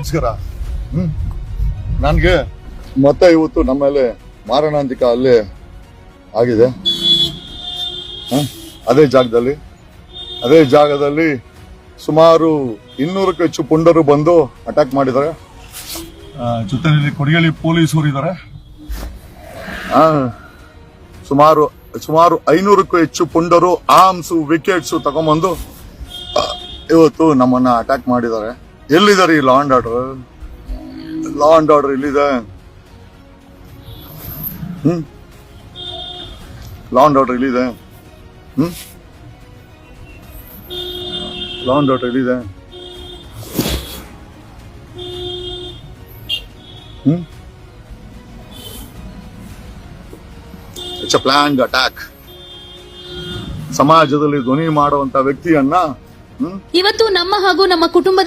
ನಮಸ್ಕಾರ. ನನ್ಗೆ ಮತ್ತೆ ಇವತ್ತು ನಮ್ಮ ಮೇಲೆ ಮಾರಣಾಂತಿಕ ಹಲ್ಲೆ ಆಗಿದೆ. ಅದೇ ಜಾಗದಲ್ಲಿ ಸುಮಾರು 200ಕ್ಕೂ ಹೆಚ್ಚು ಪುಂಡರು ಬಂದು ಅಟ್ಯಾಕ್ ಮಾಡಿದ್ದಾರೆ. ಜೊತೆಯಲ್ಲಿ ಕೊಡಿಗೇರಿ ಪೊಲೀಸರು ಇದ್ದಾರೆ. ಸುಮಾರು 500ಕ್ಕೂ ಹೆಚ್ಚು ಪುಂಡರು ಆರ್ಮ್ಸ್ ವಿಕೆಟ್ಸ್ ತಗೊಂಡ್ಬಂದು ಇವತ್ತು ನಮ್ಮನ್ನ ಅಟ್ಯಾಕ್ ಮಾಡಿದ್ದಾರೆ. ಎಲ್ಲಿದ್ದಾರೆ ಈ law and order? Law and order ಎಲ್ಲಿದೆ? ಲಾ ಅಂಡ್ ಆರ್ಡರ್ ಎಲ್ಲಿದೆ? ಲಾ ಅಂಡ್ ಆರ್ಡರ್ ಎಲ್ಲಿದೆ? It's a planned attack. ಸಮಾಜದಲ್ಲಿ ಧ್ವನಿ ಮಾಡುವಂತ ವ್ಯಕ್ತಿಯನ್ನ ಇವತ್ತು ನಮ್ಮ ಹಾಗೂ ನಮ್ಮ ಕುಟುಂಬದ